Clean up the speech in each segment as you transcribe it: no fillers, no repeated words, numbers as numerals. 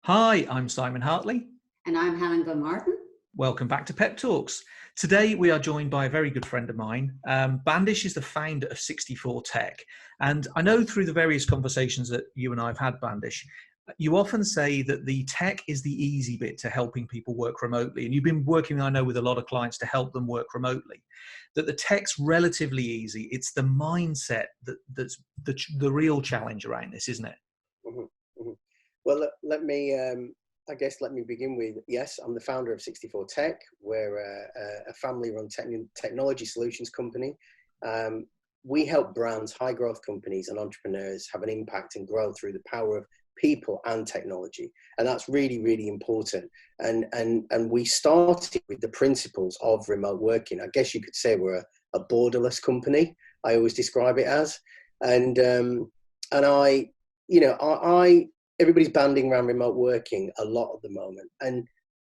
Hi, I'm Simon Hartley. And I'm Helen Gilmartin. Welcome back to Pep Talks. Today we are joined by a very good friend of mine. Bandish is the founder of 64 Tech. And I know through the various conversations that you and I have had, Bandish, you often say that the tech is the easy bit to helping people work remotely. And you've been working, I know, with a lot of clients to help them work remotely. That the tech's relatively easy. It's the mindset that's the real challenge around this, isn't it? Mm-hmm, mm-hmm. Well, let me begin with, yes, I'm the founder of 64 Tech. We're a family-run technology solutions company. We help brands, high-growth companies and entrepreneurs have an impact and grow through the power of people and technology. And that's really, really important. And we started with the principles of remote working. I guess you could say we're a borderless company. I always describe it as. And everybody's banding around remote working a lot at the moment. And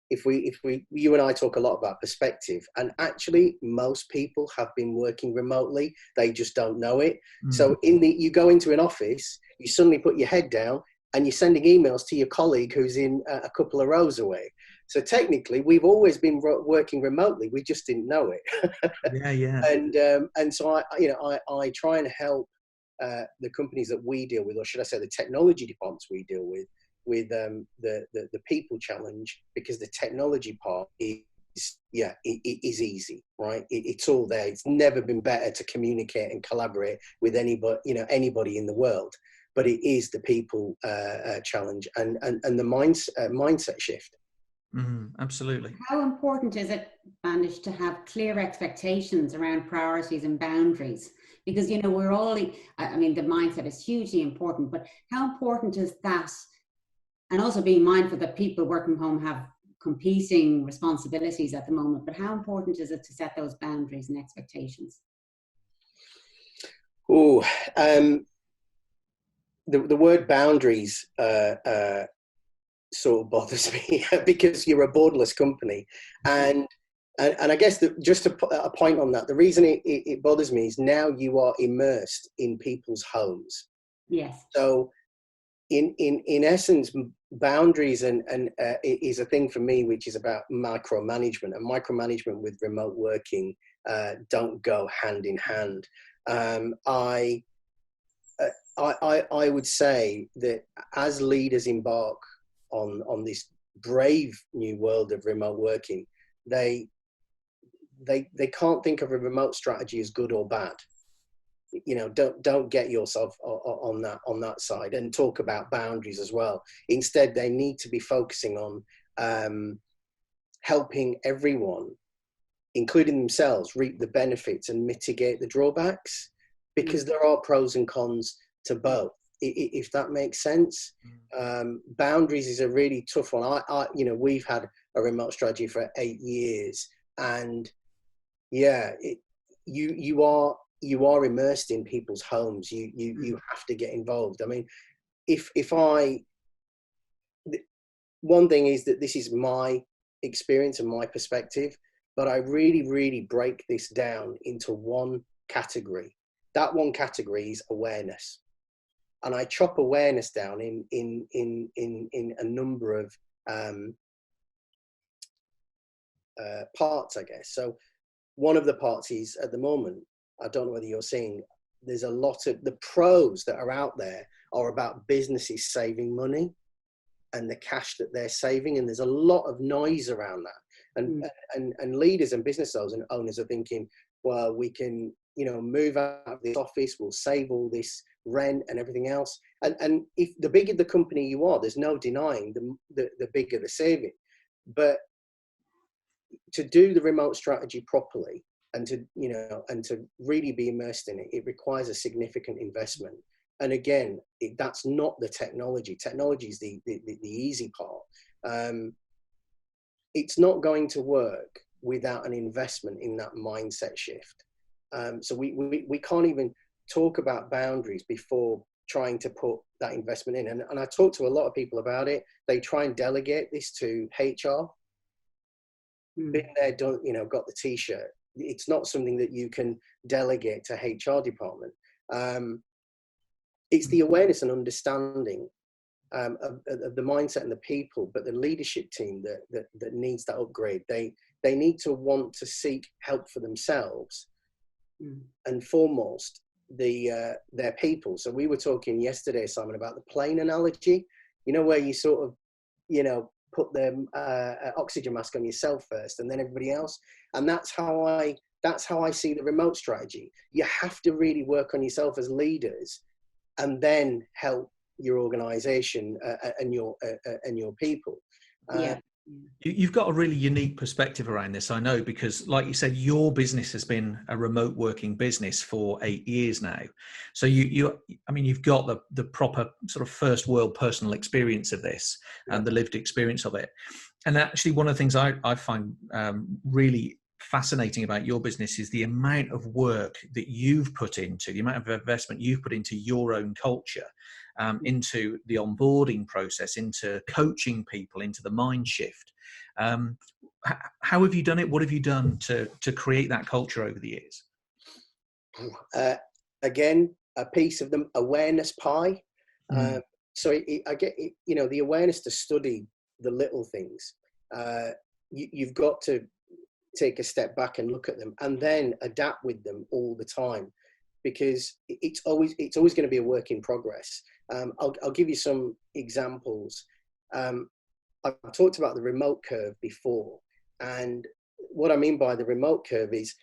you and I talk a lot about perspective, and actually most people have been working remotely. They just don't know it. Mm. So you go into an office, you suddenly put your head down and you're sending emails to your colleague who's in a couple of rows away. So technically we've always been working remotely. We just didn't know it. Yeah. And so I try and help the companies that we deal with, or should I say the technology departments we deal with the people challenge, because the technology part is easy, right? It's all there. It's never been better to communicate and collaborate with anybody in the world, but it is the people challenge and the mindset shift. Mm-hmm, absolutely. How important is it, Bandish, to have clear expectations around priorities and boundaries? Because, we're all, the mindset is hugely important, but how important is that? And also being mindful that people working from home have competing responsibilities at the moment, but how important is it to set those boundaries and expectations? Oh, the word boundaries sort of bothers me because you're a borderless company. And I guess just to put a point on that, the reason it bothers me is now you are immersed in people's homes. Yes. So in essence, boundaries and is a thing for me, which is about micromanagement, and micromanagement with remote working don't go hand in hand. I would say that as leaders embark on this brave new world of remote working, they can't think of a remote strategy as good or bad. Don't get yourself on that side, and talk about boundaries as well. Instead, they need to be focusing on helping everyone, including themselves, reap the benefits and mitigate the drawbacks, because there are pros and cons to both, if that makes sense. Boundaries is a really tough one. We've had a remote strategy for 8 years, and you are immersed in people's homes. You have to get involved. I mean, one thing is that this is my experience and my perspective, but I really, really break this down into one category. That one category is awareness. And I chop awareness down in a number of parts, I guess. So one of the parts is, at the moment, I don't know whether you're seeing, there's a lot of the pros that are out there are about businesses saving money and the cash that they're saving. And there's a lot of noise around that. And leaders and business owners are thinking, well, we can, move out of this office, we'll save all this rent and everything else. And if the bigger the company you are, there's no denying the bigger the saving. But to do the remote strategy properly and to really be immersed in it, it requires a significant investment. And again, that's not the technology. Technology is the easy part. It's not going to work without an investment in that mindset shift. So we can't even talk about boundaries before trying to put that investment in. And I talk to a lot of people about it. They try and delegate this to HR. Been there, done, got the t-shirt. It's not something that you can delegate to HR department. It's the awareness and understanding of the mindset and the people, but the leadership team that needs that upgrade. They need to want to seek help for themselves, and foremost their people. So we were talking yesterday, Simon, about the plane analogy. You know, where you sort of, you know, put the oxygen mask on yourself first, and then everybody else. And that's how I see the remote strategy. You have to really work on yourself as leaders, and then help your organization and your people. You've got a really unique perspective around this, I know, because like you said, your business has been a remote working business for 8 years now. So you've got the proper sort of first world personal experience of this, and the lived experience of it. And actually, one of the things I find really fascinating about your business is the amount of work that you've put into, the amount of investment you've put into your own culture, into the onboarding process, into coaching people, into the mind shift. How have you done it? What have you done to create that culture over the years? Again, a piece of the awareness pie. So I get, you know, the awareness to study the little things. You've got to take a step back and look at them, and then adapt with them all the time, because it's always going to be a work in progress. I'll give you some examples. I've talked about the remote curve before, and what I mean by the remote curve is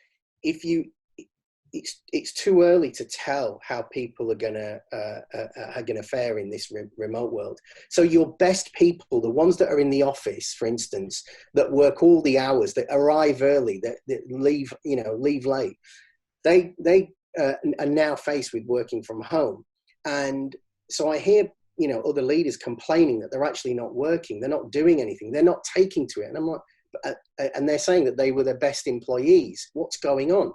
it's too early to tell how people are gonna fare in this remote world. So your best people, the ones that are in the office, for instance, that work all the hours, that arrive early, that leave late, they are now faced with working from home. And so I hear, you know, other leaders complaining that they're actually not working, they're not doing anything, they're not taking to it. And I'm like, and they're saying that they were their best employees. What's going on?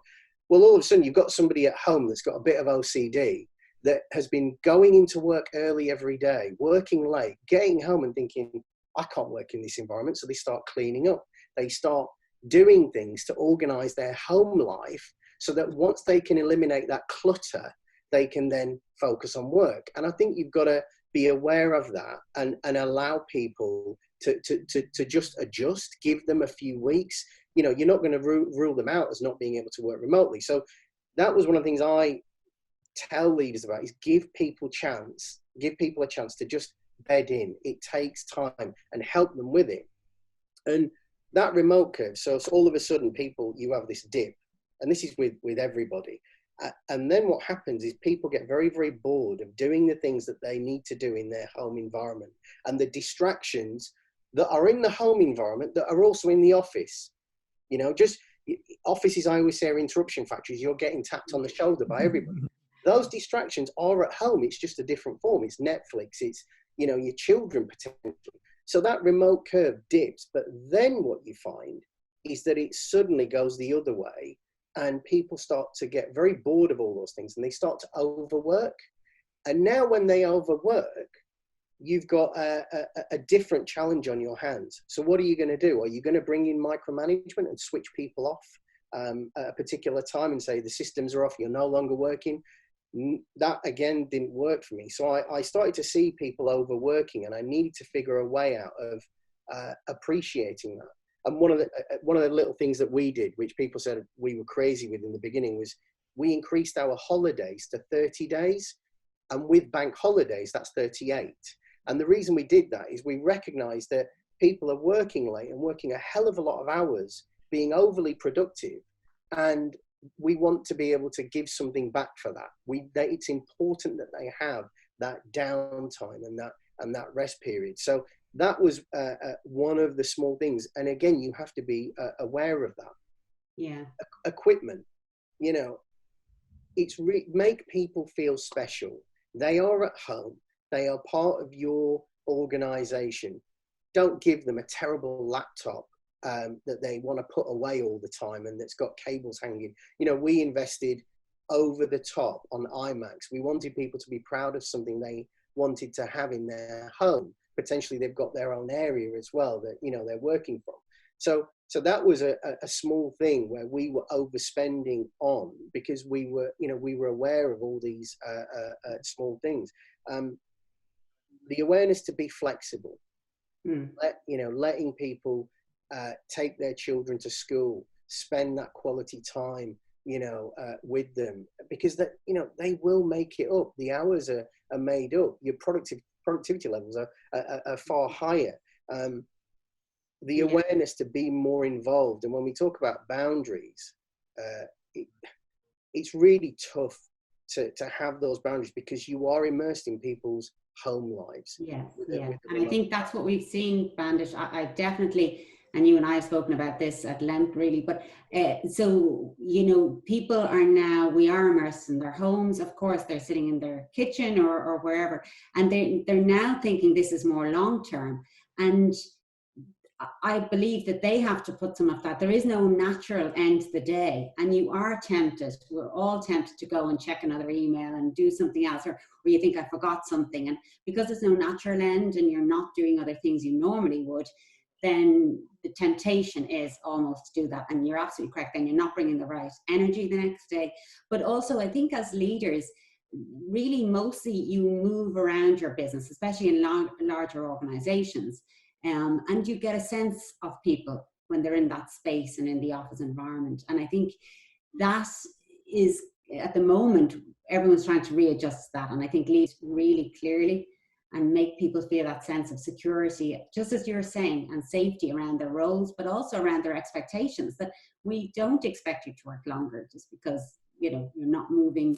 Well, all of a sudden you've got somebody at home that's got a bit of OCD, that has been going into work early every day, working late, getting home and thinking, I can't work in this environment. So they start cleaning up. They start doing things to organize their home life, so that once they can eliminate that clutter, they can then focus on work. And I think you've got to be aware of that, and allow people to just adjust, give them a few weeks. You know, you're not going to rule them out as not being able to work remotely. So that was one of the things I tell leaders about, is give people a chance to just bed in. It takes time, and help them with it. And that remote curve, so all of a sudden you have this dip, and this is with everybody. And then what happens is people get very, very bored of doing the things that they need to do in their home environment, and the distractions that are in the home environment that are also in the office. You know, just offices, I always say, are interruption factories. You're getting tapped on the shoulder by everybody. Those distractions are at home. It's just a different form. It's Netflix. It's, you know, your children potentially. So that remote curve dips. But then what you find is that it suddenly goes the other way, and people start to get very bored of all those things, and they start to overwork. And now when they overwork, you've got a different challenge on your hands. So what are you going to do? Are you going to bring in micromanagement and switch people off at a particular time and say the systems are off, you're no longer working? That again didn't work for me. So I started to see people overworking, and I needed to figure a way out of appreciating that. And one of the little things that we did, which people said we were crazy with in the beginning, was we increased our holidays to 30 days. And with bank holidays, that's 38. And the reason we did that is we recognized that people are working late and working a hell of a lot of hours, being overly productive. And we want to be able to give something back for that. It's important that they have that downtime and that rest period. So that was one of the small things. And again, you have to be aware of that. Yeah. Equipment, you know, make people feel special. They are at home. They are part of your organization. Don't give them a terrible laptop that they want to put away all the time and that's got cables hanging. You know, we invested over the top on iMacs. We wanted people to be proud of something they wanted to have in their home. Potentially they've got their own area as well that, you know, they're working from. So that was a small thing where we were overspending on, because we were aware of all these small things. the awareness to be flexible, Mm. letting people take their children to school, spend that quality time, with them, because that, they will make it up. The hours are made up. Your productivity levels are far higher. The Yeah. awareness to be more involved. And when we talk about boundaries, it's really tough to have those boundaries, because you are immersed in people's home lives. Yeah, with yeah. the And I remote. think that's what we've seen, Bandish. I definitely, and you and I have spoken about this at length, really. But so, people are now, we are immersed in their homes. Of course, they're sitting in their kitchen or wherever. And they're now thinking this is more long term. And I believe that they have to put some of that. There is no natural end to the day, and you are tempted. We're all tempted to go and check another email and do something else, or you think I forgot something. And because there's no natural end and you're not doing other things you normally would, then the temptation is almost to do that. And you're absolutely correct. Then you're not bringing the right energy the next day. But also, I think as leaders, really mostly you move around your business, especially in larger organizations. And you get a sense of people when they're in that space and in the office environment. And I think that is, at the moment, everyone's trying to readjust that. And I think lead really clearly and make people feel that sense of security, just as you're saying, and safety around their roles, but also around their expectations, that we don't expect you to work longer just because, you're not moving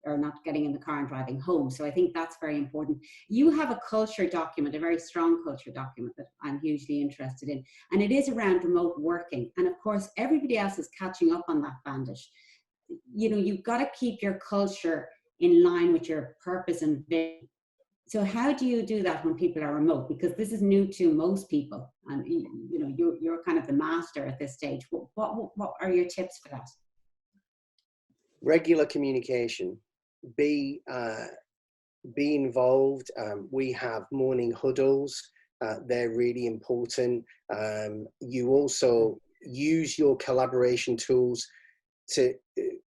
or not getting in the car and driving home. So I think that's very important. You have a culture document, a very strong culture document that I'm hugely interested in. And it is around remote working. And of course, everybody else is catching up on that, Bandish. You've got to keep your culture in line with your purpose and vision. So how do you do that when people are remote? Because this is new to most people. And you're kind of the master at this stage. What are your tips for that? Regular communication. Be involved. We have morning huddles. They're really important. You also use your collaboration tools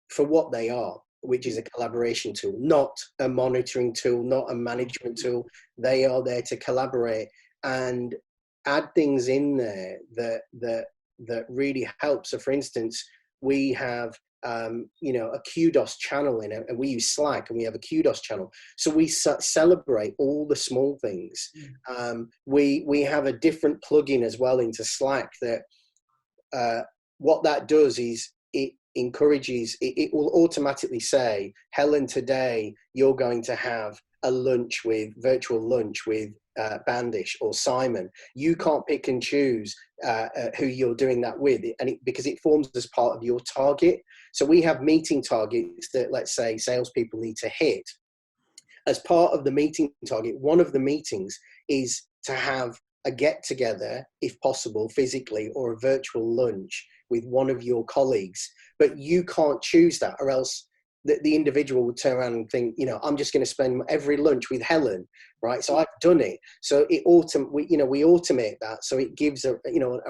for what they are, which is a collaboration tool, not a monitoring tool, not a management tool. They are there to collaborate and add things in there that really help. So for instance, we have a kudos channel and we use Slack, and we have a kudos channel. So we celebrate all the small things. We have a different plugin as well into Slack that what that does is it encourages, it will automatically say, Helen, today you're going to have a virtual lunch with Bandish or Simon. You can't pick and choose who you're doing that with, because it forms as part of your target. So we have meeting targets that, let's say, salespeople need to hit. As part of the meeting target, one of the meetings is to have a get together, if possible, physically, or a virtual lunch with one of your colleagues. But you can't choose that, or else the individual would turn around and think, I'm just going to spend every lunch with Helen, right? So I've done it. So we automate that. So it gives a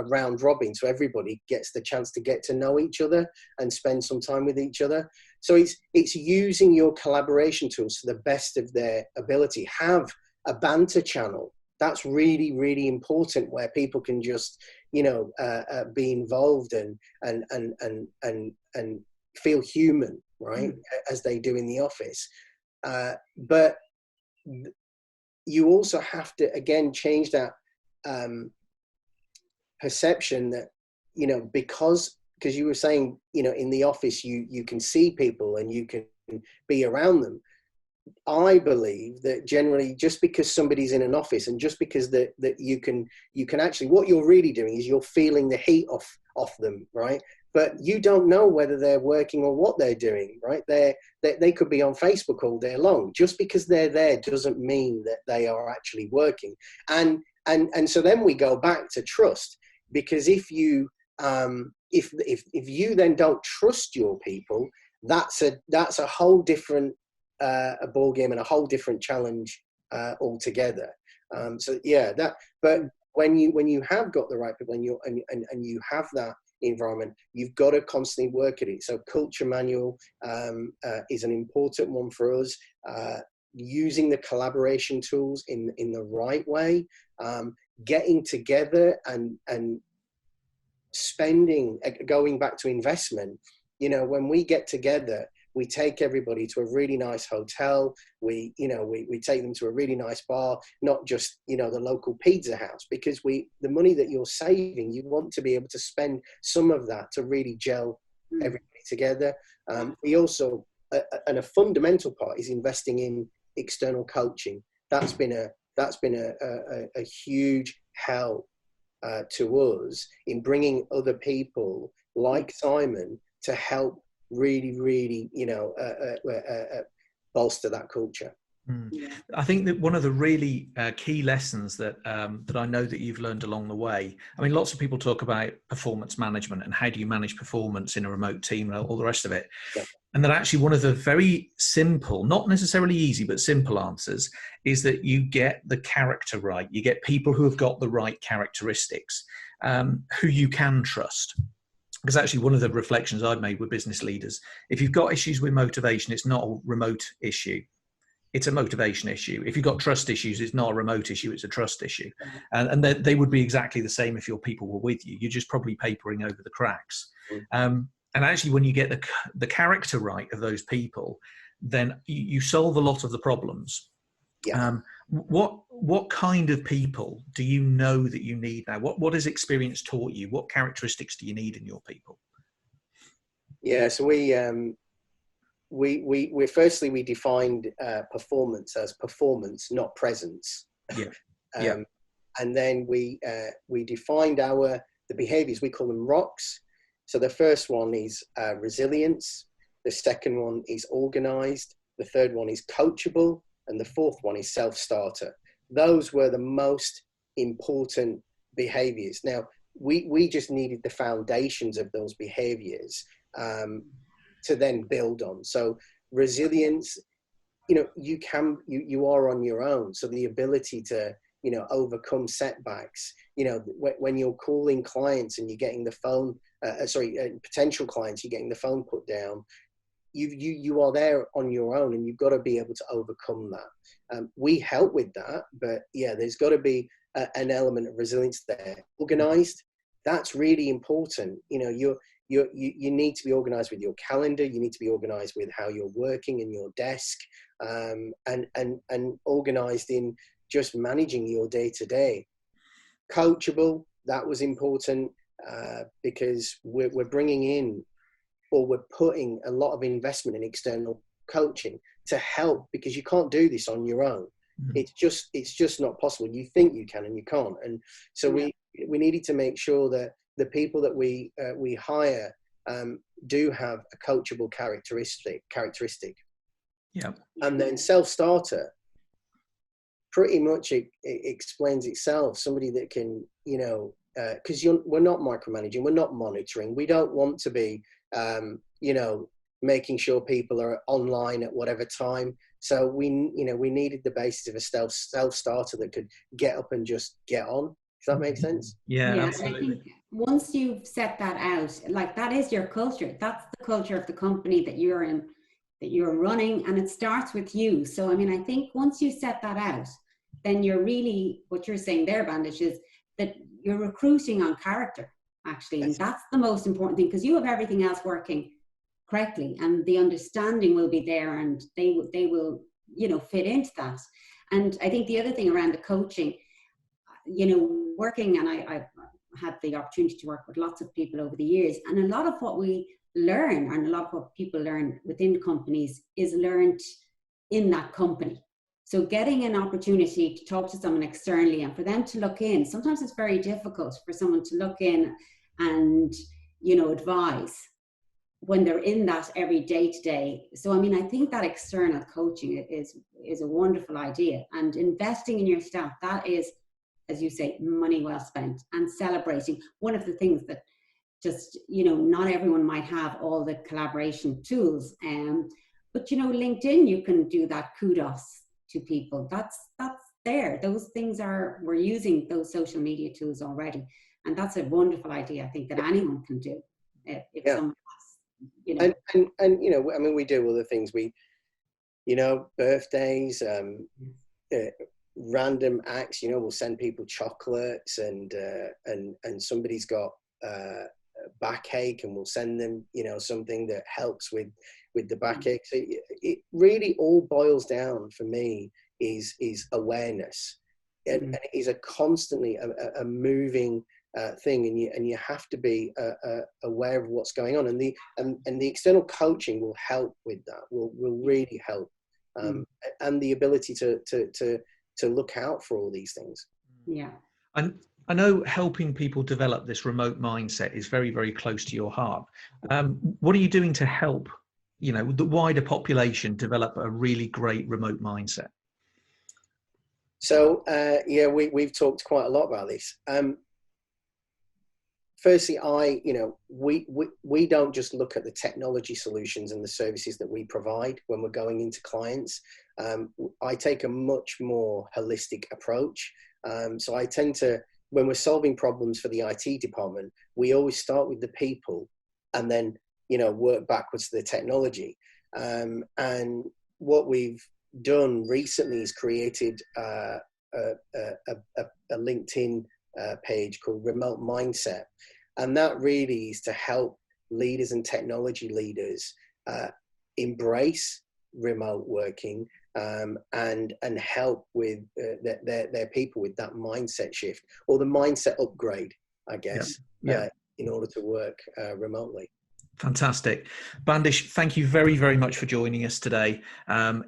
round robin. So everybody gets the chance to get to know each other and spend some time with each other. So it's using your collaboration tools to the best of their ability. Have a banter channel. That's really, really important, where people can just, be involved and feel human, right, as they do in the office. But you also have to, again, change that perception that, because you were saying, in the office, you can see people and you can be around them. I believe that generally, just because somebody's in an office, and just because that you can actually, what you're really doing is you're feeling the heat off them, right? But you don't know whether they're working or what they're doing, right? They could be on Facebook all day long. Just because they're there doesn't mean that they are actually working. And so then we go back to trust, because if you then don't trust your people, that's a whole different a ball game and a whole different challenge altogether. But when you have got the right people and you have that environment, you've got to constantly work at it. So culture manual is an important one for us. using the collaboration tools in the right way, getting together and spending, going back to investment. You know, when we get together, we take everybody to a really nice hotel. We take them to a really nice bar, not just, you know, the local pizza house, because the money that you're saving, you want to be able to spend some of that to really gel everybody together. We also, and a fundamental part is investing in external coaching. That's been a huge help to us in bringing other people like Simon to help really, you know, bolster that culture. I think that one of the really key lessons that that I know that you've learned along the way, I mean, lots of people talk about performance management and how do you manage performance in a remote team and all the rest of it. Yeah. And that actually one of the very simple, not necessarily easy, but simple answers is that you get the character right. You get people who have got the right characteristics, who you can trust. Because actually one of the reflections I've made with business leaders, if you've got issues with motivation, it's not a remote issue. It's a motivation issue. If you've got trust issues, it's not a remote issue, it's a trust issue. And they would be exactly the same if your people were with you. You're just probably papering over the cracks. And actually, when you get the character right of those people, then you solve a lot of the problems. Yeah. What kind of people do you know that you need now? What has experience taught you? What characteristics do you need in your people? Yeah, so we firstly we defined performance as performance, not presence. Yeah. And then we defined the behaviors. We call them rocks. So the first one is resilience. The second one is organized. The third one is coachable. And the fourth one is self-starter. Those were the most important behaviors. Now, we just needed the foundations of those behaviors to then build on. So resilience, you know, you are on your own. So the ability to, you know, overcome setbacks, you know, when you're calling clients and you're getting the phone, potential clients, you're getting the phone put down, you are there on your own and you've got to be able to overcome that. We help with that, but yeah, there's got to be an element of resilience there. Organized, that's really important. You know, you need to be organized with your calendar. You need to be organized with how you're working in your desk, and organized in just managing your day to day. Coachable, that was important because we're bringing in, or we're putting a lot of investment in external coaching to help, because you can't do this on your own. It's just not possible. You think you can and you can't. And so we needed to make sure that the people that we hire do have a coachable characteristic. Yeah. And then self-starter, pretty much it explains itself. Somebody that can, you know, because we're not micromanaging, we're not monitoring. We don't want to be, you know, making sure people are online at whatever time. So we needed the basis of a self-starter that could get up and just get on. Does that make sense? Yeah, absolutely. I think once you've set that out, like that is your culture. That's the culture of the company that you're in, that you're running, and it starts with you. So, I mean, I think once you set that out, then you're really, what you're saying there, Bandish, is that you're recruiting on character, actually. And that's the most important thing, because you have everything else working correctly and the understanding will be there, and they will, you know, fit into that. And I think the other thing around the coaching, you know, working, and I've had the opportunity to work with lots of people over the years, and a lot of what we learn and a lot of what people learn within companies is learned in that company. So getting an opportunity to talk to someone externally and for them to look in, sometimes it's very difficult for someone to look in and, you know, advise when they're in that every day to day. So, I mean, I think that external coaching is a wonderful idea, and investing in your staff, that is, as you say, money well spent, and celebrating. One of the things that just, you know, not everyone might have all the collaboration tools, but, you know, LinkedIn, you can do that kudos to people. That's there. Those things we're using those social media tools already. And that's a wonderful idea, I think, that anyone can do if someone has, you know. And you know, I mean, we do other things. you know, birthdays, random acts. You know, we'll send people chocolates, and somebody's got backache, and we'll send them, you know, something that helps with the backache. So it really all boils down for me is awareness, and it is a constantly a moving thing, and you have to be aware of what's going on, and the external coaching will help with that. Will really help, and the ability to look out for all these things. Yeah. And I know helping people develop this remote mindset is very, very close to your heart. What are you doing to help, you know, the wider population develop a really great remote mindset? So yeah, we've talked quite a lot about this. Firstly, we don't just look at the technology solutions and the services that we provide when we're going into clients. I take a much more holistic approach. So I tend to, when we're solving problems for the IT department, we always start with the people and then, you know, work backwards to the technology. And what we've done recently is created a LinkedIn page called Remote Mindset. And that really is to help leaders and technology leaders embrace remote working, and help with their people with that mindset shift, or the mindset upgrade, I guess, in order to work remotely. Fantastic. Bandish, thank you very, very much for joining us today.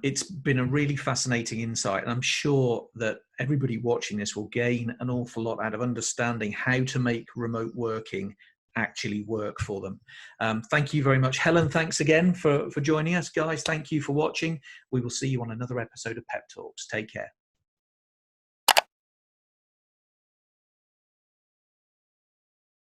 It's been a really fascinating insight, and I'm sure that everybody watching this will gain an awful lot out of understanding how to make remote working actually work for them. Thank you very much. Helen, thanks again for joining us. Guys, thank you for watching. We will see you on another episode of Pep Talks. Take care.